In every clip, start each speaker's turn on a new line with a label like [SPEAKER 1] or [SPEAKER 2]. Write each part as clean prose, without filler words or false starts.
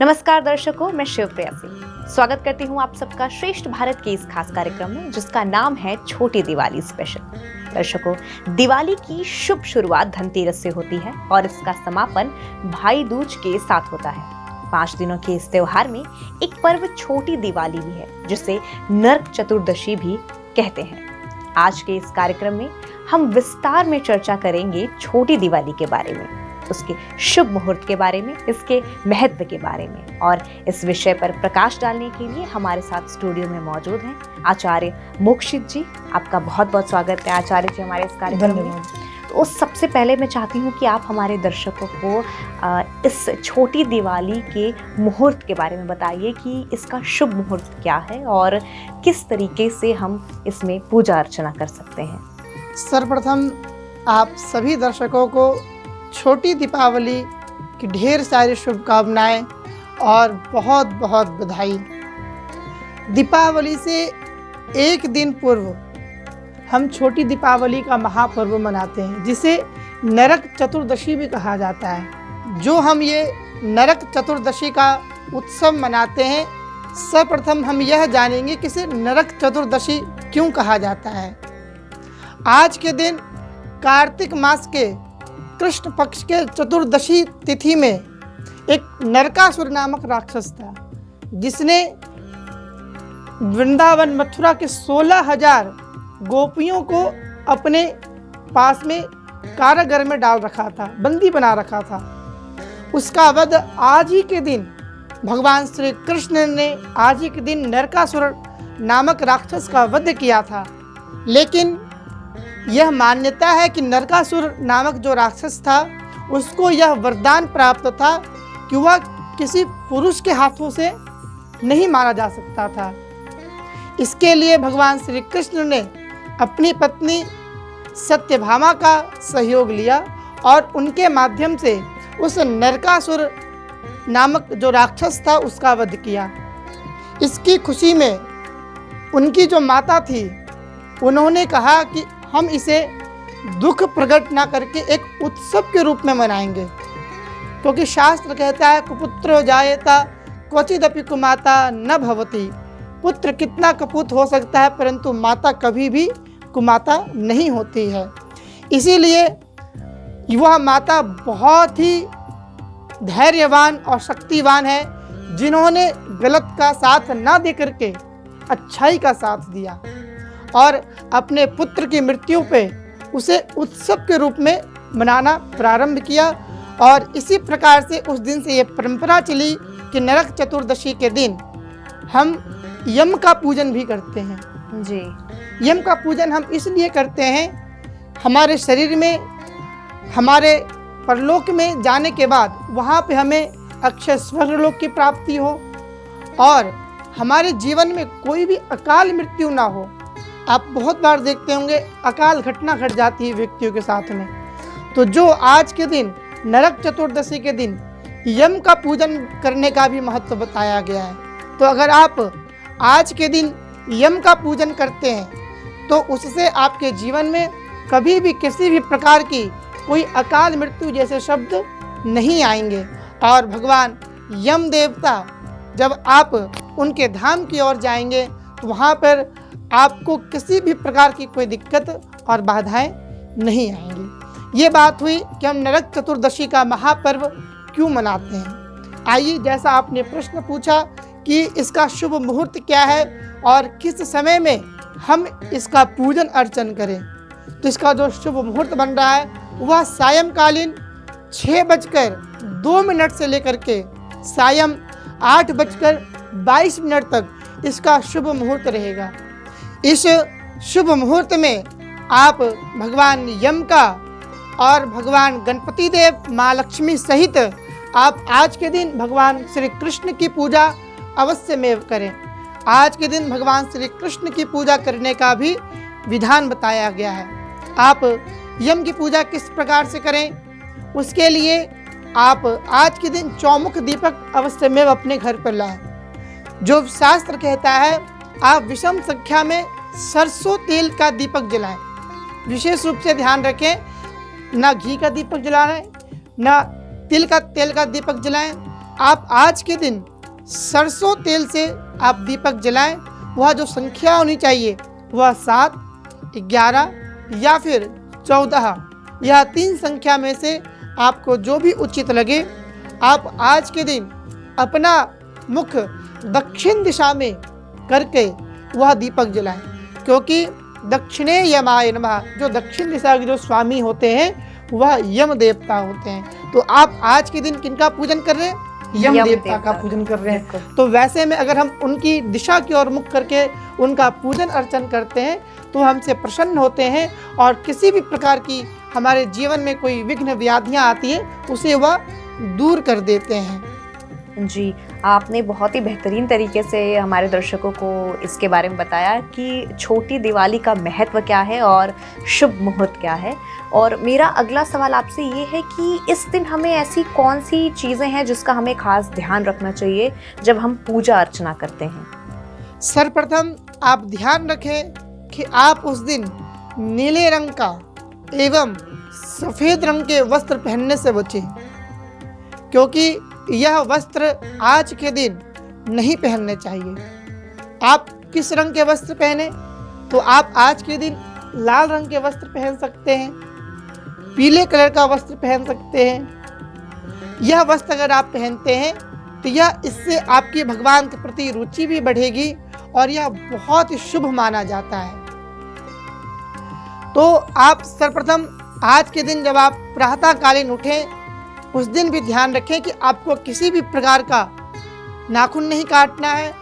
[SPEAKER 1] नमस्कार दर्शकों, मैं शिवप्रिया सिंह स्वागत करती हूँ आप सबका श्रेष्ठ भारत के इस खास कार्यक्रम में जिसका नाम है छोटी दिवाली स्पेशल। दर्शकों, दिवाली की शुभ शुरुआत धनतेरस से होती है और इसका समापन भाई दूज के साथ होता है। 5 दिनों के इस त्योहार में एक पर्व छोटी दिवाली भी है जिसे नरक चतुर्दशी भी कहते हैं। आज के इस कार्यक्रम में हम विस्तार में चर्चा करेंगे छोटी दिवाली के बारे में, उसके शुभ मुहूर्त के बारे में, इसके महत्व के बारे में। और इस विषय पर प्रकाश डालने के लिए हमारे साथ स्टूडियो में मौजूद हैं आचार्य मोक्षित जी। आपका बहुत बहुत स्वागत है आचार्य जी हमारे इस कार्यक्रम में। तो सबसे पहले मैं चाहती हूँ कि आप हमारे दर्शकों को इस छोटी दिवाली के मुहूर्त के बारे में बताइए कि इसका शुभ मुहूर्त क्या है और किस तरीके से हम इसमें पूजा अर्चना कर सकते हैं।
[SPEAKER 2] सर्वप्रथम आप सभी दर्शकों को छोटी दीपावली की ढेर सारी शुभकामनाएं और बहुत बहुत बधाई। दीपावली से एक दिन पूर्व हम छोटी दीपावली का महापर्व मनाते हैं जिसे नरक चतुर्दशी भी कहा जाता है। जो हम ये नरक चतुर्दशी का उत्सव मनाते हैं, सर्वप्रथम हम यह जानेंगे कि इसे नरक चतुर्दशी क्यों कहा जाता है। आज के दिन कार्तिक मास के कृष्ण पक्ष के चतुर्दशी तिथि में एक नरकासुर नामक राक्षस था जिसने वृंदावन मथुरा के 16,000 गोपियों को अपने पास में कारागार में डाल रखा था, बंदी बना रखा था। उसका वध आज ही के दिन भगवान श्री कृष्ण ने आज ही के दिन नरकासुर नामक राक्षस का वध किया था। लेकिन यह मान्यता है कि नरकासुर नामक जो राक्षस था उसको यह वरदान प्राप्त था कि वह किसी पुरुष के हाथों से नहीं मारा जा सकता था। इसके लिए भगवान श्री कृष्ण ने अपनी पत्नी सत्यभामा का सहयोग लिया और उनके माध्यम से उस नरकासुर नामक जो राक्षस था उसका वध किया। इसकी खुशी में उनकी जो माता थी उन्होंने कहा कि हम इसे दुख प्रकट ना करके एक उत्सव के रूप में मनाएंगे, क्योंकि शास्त्र कहता है कुपुत्रो जायेता क्वचिदपि कुमाता न भवति। पुत्र कितना कपूत हो सकता है परंतु माता कभी भी कुमाता नहीं होती है। इसीलिए वह माता बहुत ही धैर्यवान और शक्तिवान है जिन्होंने गलत का साथ ना दे करके अच्छाई का साथ दिया और अपने पुत्र की मृत्यु पे उसे उत्सव के रूप में मनाना प्रारंभ किया। और इसी प्रकार से उस दिन से ये परंपरा चली कि नरक चतुर्दशी के दिन हम यम का पूजन भी करते हैं।
[SPEAKER 1] जी,
[SPEAKER 2] यम का पूजन हम इसलिए करते हैं, हमारे शरीर में, हमारे परलोक में जाने के बाद वहाँ पे हमें अक्षय स्वर्गलोक की प्राप्ति हो और हमारे जीवन में कोई भी अकाल मृत्यु ना हो। आप बहुत बार देखते होंगे अकाल घटना घट जाती है व्यक्तियों के साथ में। तो जो आज के दिन नरक चतुर्दशी के दिन यम का पूजन करने का भी महत्व बताया गया है। तो अगर आप आज के दिन यम का पूजन करते हैं तो उससे आपके जीवन में कभी भी किसी भी प्रकार की कोई अकाल मृत्यु जैसे शब्द नहीं आएंगे। और भगवान यम देवता जब आप उनके धाम की ओर जाएंगे तो वहाँ पर आपको किसी भी प्रकार की कोई दिक्कत और बाधाएं नहीं आएंगी। ये बात हुई कि हम नरक चतुर्दशी का महापर्व क्यों मनाते हैं। आइए, जैसा आपने प्रश्न पूछा कि इसका शुभ मुहूर्त क्या है और किस समय में हम इसका पूजन अर्चन करें, तो इसका जो शुभ मुहूर्त बन रहा है वह सायंकालीन 6:02 से लेकर के सायं 8:22 तक इसका शुभ मुहूर्त रहेगा। इस शुभ मुहूर्त में आप भगवान यम का और भगवान गणपति देव, माँ लक्ष्मी सहित आप आज के दिन भगवान श्री कृष्ण की पूजा अवश्य में करें। आज के दिन भगवान श्री कृष्ण की पूजा करने का भी विधान बताया गया है। आप यम की पूजा किस प्रकार से करें, उसके लिए आप आज के दिन चौमुख दीपक अवश्य में अपने घर पर लाएं। जो शास्त्र कहता है आप विषम संख्या में सरसों तेल का दीपक जलाएं। विशेष रूप से ध्यान रखें, ना घी का दीपक जलाएं, ना तेल का दीपक जलाएं, आप आज के दिन सरसों तेल से आप दीपक जलाएं। वह जो संख्या होनी चाहिए वह 7, 11 या फिर 14, यह 3 संख्या में से आपको जो भी उचित लगे आप आज के दिन अपना मुख दक्षिण दिशा में करके वह दीपक जलाएं, क्योंकि दक्षिणे यमाय नमः, जो दक्षिण दिशा के जो स्वामी होते हैं वह यम देवता होते हैं। तो आप आज के दिन किनका पूजन कर रहे हैं? यम देवता का पूजन कर रहे हैं। तो वैसे में अगर हम उनकी दिशा की ओर मुख करके उनका पूजन अर्चन करते हैं तो हमसे प्रसन्न होते हैं और किसी भी प्रकार की हमारे जीवन में कोई विघ्न व्याधियां आती है उसे वह दूर कर देते हैं।
[SPEAKER 1] जी, आपने बहुत ही बेहतरीन तरीके से हमारे दर्शकों को इसके बारे में बताया कि छोटी दिवाली का महत्व क्या है और शुभ मुहूर्त क्या है। और मेरा अगला सवाल आपसे ये है कि इस दिन हमें ऐसी कौन सी चीज़ें हैं जिसका हमें खास ध्यान रखना चाहिए जब हम पूजा अर्चना करते हैं?
[SPEAKER 2] सर्वप्रथम आप ध्यान रखें कि आप उस दिन नीले रंग का एवं सफ़ेद रंग के वस्त्र पहनने से बचें, क्योंकि यह वस्त्र आज के दिन नहीं पहनने चाहिए। आप किस रंग के वस्त्र पहने? तो आप आज के दिन लाल रंग के वस्त्र पहन सकते हैं, पीले कलर का वस्त्र पहन सकते हैं। यह वस्त्र अगर आप पहनते हैं तो यह इससे आपकी भगवान के प्रति रुचि भी बढ़ेगी और यह बहुत ही शुभ माना जाता है। तो आप सर्वप्रथम आज के दिन जब आप प्रातःकालीन उठें उस दिन भी ध्यान रखें कि आपको किसी भी प्रकार का नाखून नहीं काटना है,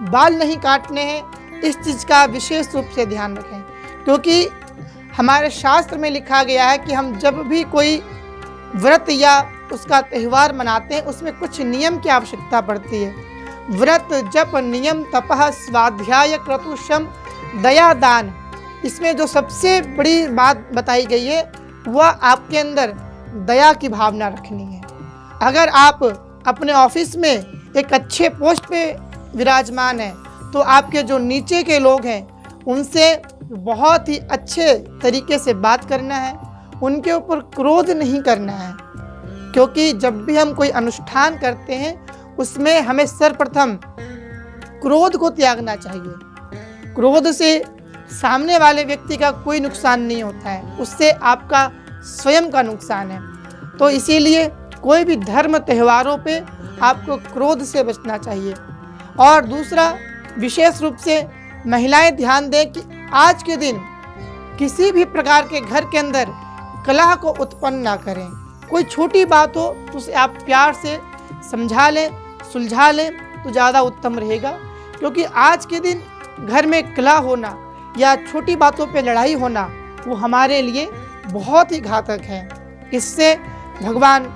[SPEAKER 2] बाल नहीं काटने हैं। इस चीज़ का विशेष रूप से ध्यान रखें, क्योंकि हमारे शास्त्र में लिखा गया है कि हम जब भी कोई व्रत या उसका त्यौहार मनाते हैं उसमें कुछ नियम की आवश्यकता पड़ती है। व्रत, जप, नियम, तपः, स्वाध्याय, क्रतुशम, दया, दान, इसमें जो सबसे बड़ी बात बताई गई है वह आपके अंदर दया की भावना रखनी है। अगर आप अपने ऑफिस में एक अच्छे पोस्ट पे विराजमान हैं तो आपके जो नीचे के लोग हैं उनसे बहुत ही अच्छे तरीके से बात करना है, उनके ऊपर क्रोध नहीं करना है, क्योंकि जब भी हम कोई अनुष्ठान करते हैं उसमें हमें सर्वप्रथम क्रोध को त्यागना चाहिए। क्रोध से सामने वाले व्यक्ति का कोई नुकसान नहीं होता है, उससे आपका स्वयं का नुकसान है। तो इसीलिए कोई भी धर्म त्योहारों पे आपको क्रोध से बचना चाहिए। और दूसरा, विशेष रूप से महिलाएं ध्यान दें कि आज के दिन किसी भी प्रकार के घर के अंदर कलह को उत्पन्न ना करें। कोई छोटी बात हो तो उसे आप प्यार से समझा लें, सुलझा लें तो ज़्यादा उत्तम रहेगा, क्योंकि आज के दिन घर में कलह होना या छोटी बातों पे लड़ाई होना वो हमारे लिए बहुत ही घातक है। इससे भगवान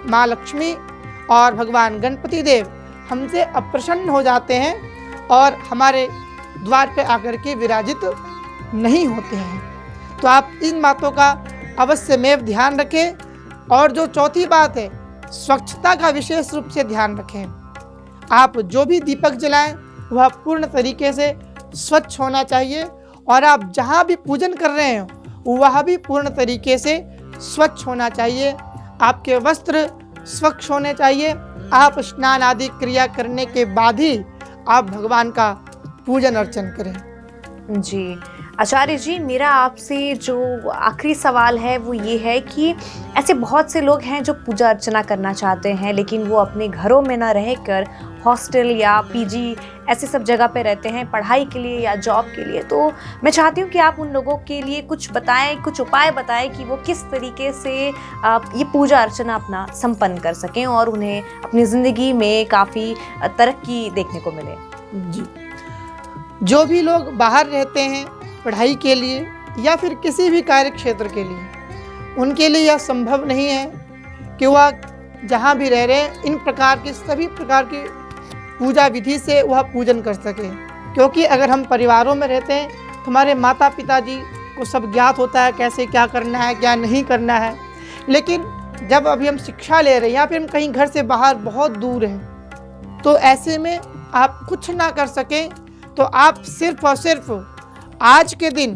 [SPEAKER 2] माँ लक्ष्मी और भगवान गणपति देव हमसे अप्रसन्न हो जाते हैं और हमारे द्वार पे आकर के विराजित नहीं होते हैं। तो आप इन बातों का अवश्य में ध्यान रखें। और जो चौथी बात है, स्वच्छता का विशेष रूप से ध्यान रखें। आप जो भी दीपक जलाएं वह पूर्ण तरीके से स्वच्छ होना चाहिए और आप जहाँ भी पूजन कर रहे हो वह भी पूर्ण तरीके से स्वच्छ होना चाहिए। आपके वस्त्र स्वच्छ होने चाहिए। आप स्नान आदि क्रिया करने के बाद ही आप भगवान का पूजन अर्चन करें।
[SPEAKER 1] जी आचार्य जी, मेरा आपसे जो आखिरी सवाल है वो ये है कि ऐसे बहुत से लोग हैं जो पूजा अर्चना करना चाहते हैं लेकिन वो अपने घरों में ना रहकर हॉस्टल या पीजी ऐसे सब जगह पे रहते हैं पढ़ाई के लिए या जॉब के लिए। तो मैं चाहती हूँ कि आप उन लोगों के लिए कुछ बताएं, कुछ उपाय बताएं कि वो किस तरीके से ये पूजा अर्चना अपना संपन्न कर सकें और उन्हें अपनी ज़िंदगी में काफ़ी तरक्की देखने को मिले।
[SPEAKER 2] जी, जो भी लोग बाहर रहते हैं पढ़ाई के लिए या फिर किसी भी कार्य क्षेत्र के लिए, उनके लिए यह संभव नहीं है कि वह जहाँ भी रह रहे हैं इन प्रकार की सभी प्रकार की पूजा विधि से वह पूजन कर सके। क्योंकि अगर हम परिवारों में रहते हैं तो हमारे माता पिताजी को सब ज्ञात होता है कैसे क्या करना है क्या नहीं करना है। लेकिन जब अभी हम शिक्षा ले रहे हैं या फिर हम कहीं घर से बाहर बहुत दूर हैं तो ऐसे में आप कुछ ना कर सकें तो आप सिर्फ और सिर्फ आज के दिन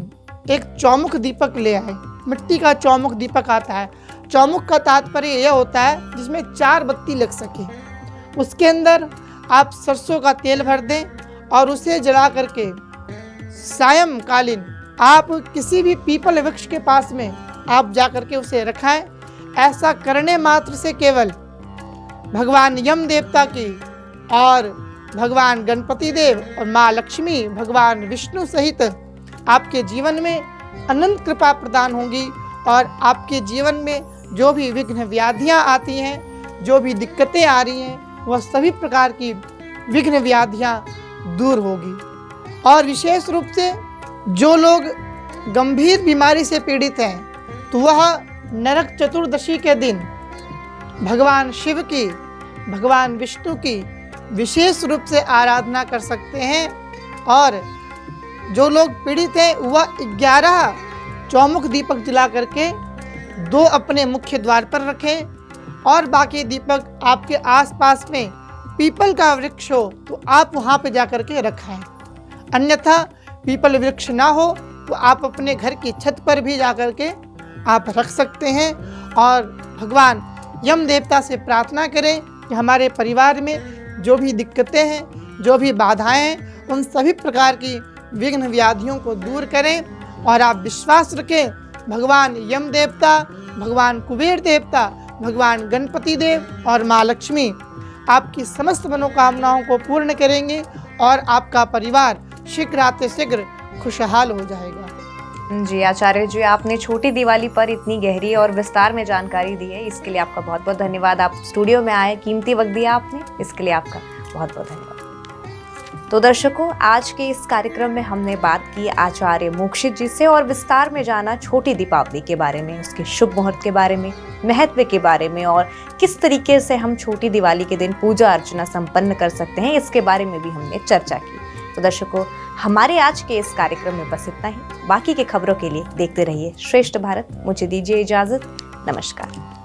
[SPEAKER 2] एक चौमुख दीपक ले आए। मिट्टी का चौमुख दीपक आता है। चौमुख का तात्पर्य यह होता है जिसमें 4 बत्ती लग सके। उसके अंदर आप सरसों का तेल भर दें और उसे जला करके सायंकालीन आप किसी भी पीपल वृक्ष के पास में आप जा करके उसे रखाएं। ऐसा करने मात्र से केवल भगवान यम देवता की और भगवान गणपति देव और माँ लक्ष्मी, भगवान विष्णु सहित आपके जीवन में अनंत कृपा प्रदान होंगी और आपके जीवन में जो भी विघ्न व्याधियाँ आती हैं, जो भी दिक्कतें आ रही हैं, वह सभी प्रकार की विघ्न व्याधियाँ दूर होगी। और विशेष रूप से जो लोग गंभीर बीमारी से पीड़ित हैं तो वह नरक चतुर्दशी के दिन भगवान शिव की, भगवान विष्णु की विशेष रूप से आराधना कर सकते हैं। और जो लोग पीड़ित हैं वह 11 चौमुख दीपक जला करके 2 अपने मुख्य द्वार पर रखें और बाकी दीपक आपके आसपास में पीपल का वृक्ष हो तो आप वहाँ पे जा करके रखें। अन्यथा पीपल वृक्ष ना हो तो आप अपने घर की छत पर भी जा करके आप रख सकते हैं और भगवान यम देवता से प्रार्थना करें कि हमारे परिवार में जो भी दिक्कतें हैं, जो भी बाधाएं हैं, उन सभी प्रकार की विघ्न व्याधियों को दूर करें। और आप विश्वास रखें भगवान यम देवता, भगवान कुबेर देवता, भगवान गणपति देव और माँ लक्ष्मी आपकी समस्त मनोकामनाओं को पूर्ण करेंगे और आपका परिवार शीघ्र खुशहाल हो जाएगा।
[SPEAKER 1] जी आचार्य जी, आपने छोटी दिवाली पर इतनी गहरी और विस्तार में जानकारी दी है, इसके लिए आपका बहुत बहुत धन्यवाद। आप स्टूडियो में आए, कीमती वक्त दिया आपने, इसके लिए आपका बहुत बहुत धन्यवाद। तो दर्शकों, आज के इस कार्यक्रम में हमने बात की आचार्य मोक्षित जी से और विस्तार में जाना छोटी दीपावली के बारे में, उसके शुभ मुहूर्त के बारे में, महत्व के बारे में और किस तरीके से हम छोटी दिवाली के दिन पूजा अर्चना संपन्न कर सकते हैं, इसके बारे में भी हमने चर्चा की। तो दर्शकों, हमारे आज के इस कार्यक्रम में बस इतना ही। बाकी के खबरों के लिए देखते रहिए श्रेष्ठ भारत। मुझे दीजिए इजाजत। नमस्कार।